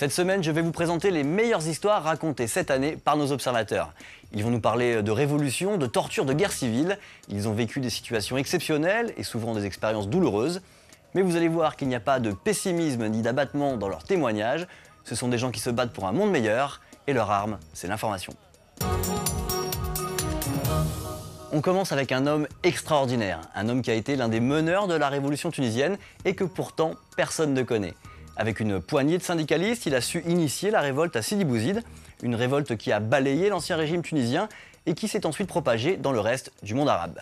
Cette semaine, je vais vous présenter les meilleures histoires racontées cette année par nos observateurs. Ils vont nous parler de révolution, de torture, de guerre civile. Ils ont vécu des situations exceptionnelles et souvent des expériences douloureuses. Mais vous allez voir qu'il n'y a pas de pessimisme ni d'abattement dans leurs témoignages. Ce sont des gens qui se battent pour un monde meilleur et leur arme, c'est l'information. On commence avec un homme extraordinaire, un homme qui a été l'un des meneurs de la révolution tunisienne et que pourtant personne ne connaît. Avec une poignée de syndicalistes, il a su initier la révolte à Sidi Bouzid, une révolte qui a balayé l'ancien régime tunisien et qui s'est ensuite propagée dans le reste du monde arabe.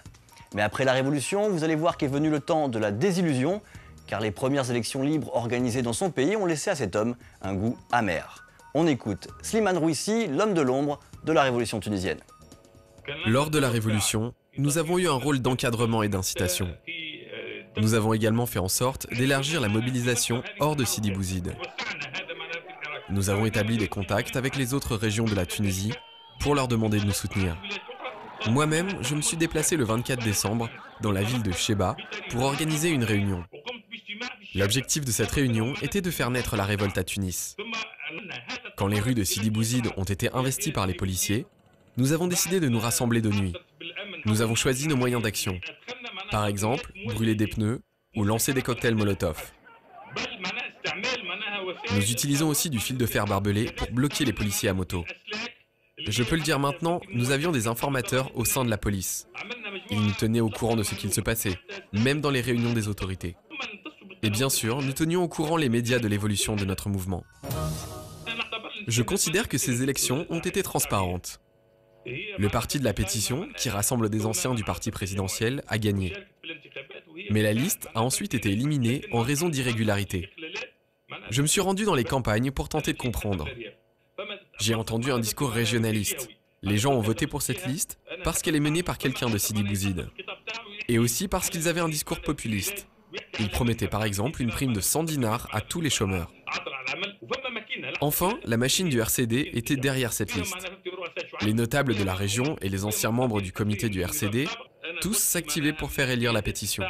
Mais après la révolution, vous allez voir qu'est venu le temps de la désillusion, car les premières élections libres organisées dans son pays ont laissé à cet homme un goût amer. On écoute Slimane Rouissi, l'homme de l'ombre de la révolution tunisienne. Lors de la Révolution, nous avons eu un rôle d'encadrement et d'incitation. Nous avons également fait en sorte d'élargir la mobilisation hors de Sidi Bouzid. Nous avons établi des contacts avec les autres régions de la Tunisie pour leur demander de nous soutenir. Moi-même, je me suis déplacé le 24 décembre dans la ville de Cheba pour organiser une réunion. L'objectif de cette réunion était de faire naître la révolte à Tunis. Quand les rues de Sidi Bouzid ont été investies par les policiers, nous avons décidé de nous rassembler de nuit. Nous avons choisi nos moyens d'action. Par exemple, brûler des pneus ou lancer des cocktails Molotov. Nous utilisons aussi du fil de fer barbelé pour bloquer les policiers à moto. Je peux le dire maintenant, nous avions des informateurs au sein de la police. Ils nous tenaient au courant de ce qu'il se passait, même dans les réunions des autorités. Et bien sûr, nous tenions au courant les médias de l'évolution de notre mouvement. Je considère que ces élections ont été transparentes. Le parti de la pétition, qui rassemble des anciens du parti présidentiel, a gagné. Mais la liste a ensuite été éliminée en raison d'irrégularités. Je me suis rendu dans les campagnes pour tenter de comprendre. J'ai entendu un discours régionaliste. Les gens ont voté pour cette liste parce qu'elle est menée par quelqu'un de Sidi Bouzid. Et aussi parce qu'ils avaient un discours populiste. Ils promettaient par exemple une prime de 100 dinars à tous les chômeurs. Enfin, la machine du RCD était derrière cette liste. Les notables de la région et les anciens membres du comité du RCD, tous s'activaient pour faire élire la pétition.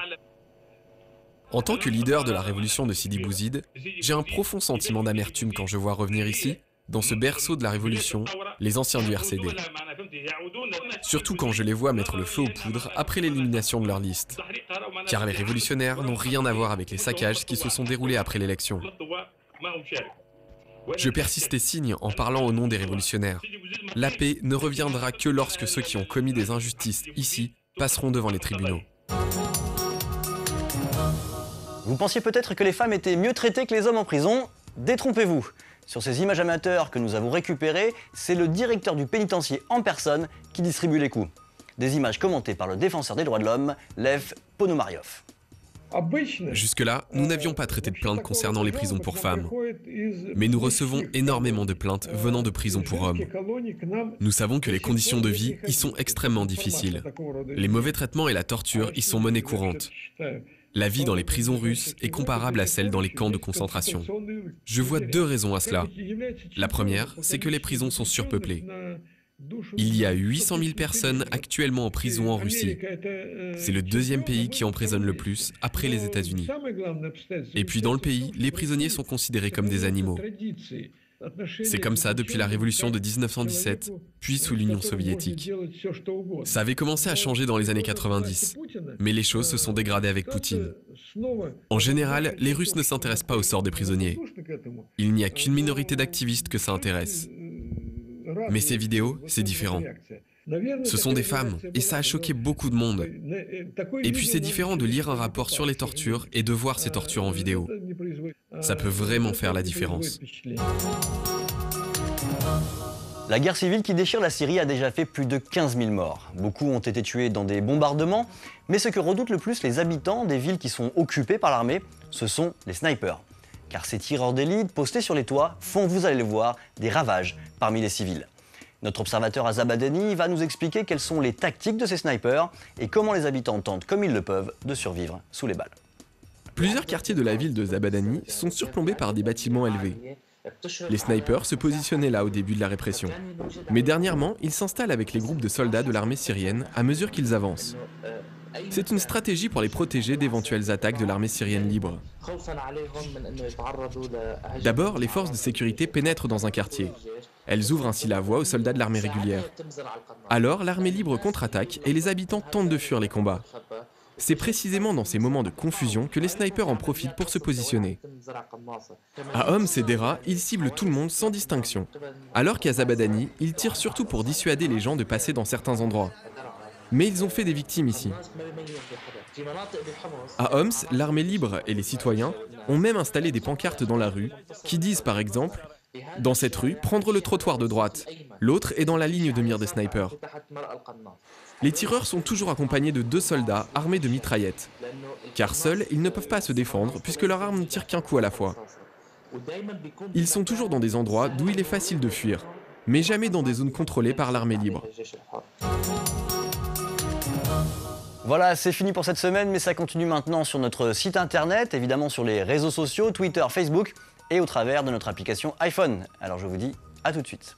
En tant que leader de la révolution de Sidi Bouzid, j'ai un profond sentiment d'amertume quand je vois revenir ici, dans ce berceau de la révolution, les anciens du RCD. Surtout quand je les vois mettre le feu aux poudres après l'élimination de leur liste. Car les révolutionnaires n'ont rien à voir avec les saccages qui se sont déroulés après l'élection. Je persiste et signe en parlant au nom des révolutionnaires. La paix ne reviendra que lorsque ceux qui ont commis des injustices ici passeront devant les tribunaux. Vous pensiez peut-être que les femmes étaient mieux traitées que les hommes en prison? Détrompez-vous. Sur ces images amateurs que nous avons récupérées, c'est le directeur du pénitencier en personne qui distribue les coups. Des images commentées par le défenseur des droits de l'homme, Lev Ponomariov. Jusque-là, nous n'avions pas traité de plaintes concernant les prisons pour femmes. Mais nous recevons énormément de plaintes venant de prisons pour hommes. Nous savons que les conditions de vie y sont extrêmement difficiles. Les mauvais traitements et la torture y sont monnaie courante. La vie dans les prisons russes est comparable à celle dans les camps de concentration. Je vois deux raisons à cela. La première, c'est que les prisons sont surpeuplées. Il y a 800 000 personnes actuellement en prison en Russie. C'est le deuxième pays qui emprisonne le plus, après les États-Unis. Et puis dans le pays, les prisonniers sont considérés comme des animaux. C'est comme ça depuis la révolution de 1917, puis sous l'Union soviétique. Ça avait commencé à changer dans les années 90, mais les choses se sont dégradées avec Poutine. En général, les Russes ne s'intéressent pas au sort des prisonniers. Il n'y a qu'une minorité d'activistes que ça intéresse. Mais ces vidéos, c'est différent. Ce sont des femmes, et ça a choqué beaucoup de monde. Et puis c'est différent de lire un rapport sur les tortures et de voir ces tortures en vidéo. Ça peut vraiment faire la différence. La guerre civile qui déchire la Syrie a déjà fait plus de 15 000 morts. Beaucoup ont été tués dans des bombardements, mais ce que redoutent le plus les habitants des villes qui sont occupées par l'armée, ce sont les snipers. Car ces tireurs d'élite postés sur les toits font, vous allez le voir, des ravages parmi les civils. Notre observateur à Zabadani va nous expliquer quelles sont les tactiques de ces snipers et comment les habitants tentent, comme ils le peuvent, de survivre sous les balles. Plusieurs quartiers de la ville de Zabadani sont surplombés par des bâtiments élevés. Les snipers se positionnaient là au début de la répression. Mais dernièrement, ils s'installent avec les groupes de soldats de l'armée syrienne à mesure qu'ils avancent. C'est une stratégie pour les protéger d'éventuelles attaques de l'armée syrienne libre. D'abord, les forces de sécurité pénètrent dans un quartier. Elles ouvrent ainsi la voie aux soldats de l'armée régulière. Alors, l'armée libre contre-attaque et les habitants tentent de fuir les combats. C'est précisément dans ces moments de confusion que les snipers en profitent pour se positionner. À Homs et Deraa, ils ciblent tout le monde sans distinction. Alors qu'à Zabadani, ils tirent surtout pour dissuader les gens de passer dans certains endroits. Mais ils ont fait des victimes ici. À Homs, l'armée libre et les citoyens ont même installé des pancartes dans la rue qui disent par exemple « Dans cette rue, prendre le trottoir de droite. L'autre est dans la ligne de mire des snipers. » Les tireurs sont toujours accompagnés de 2 soldats armés de mitraillettes. Car seuls, ils ne peuvent pas se défendre puisque leur arme ne tire qu'un coup à la fois. Ils sont toujours dans des endroits d'où il est facile de fuir, mais jamais dans des zones contrôlées par l'armée libre. Voilà, c'est fini pour cette semaine, mais ça continue maintenant sur notre site internet, évidemment sur les réseaux sociaux, Twitter, Facebook et au travers de notre application iPhone. Alors je vous dis à tout de suite.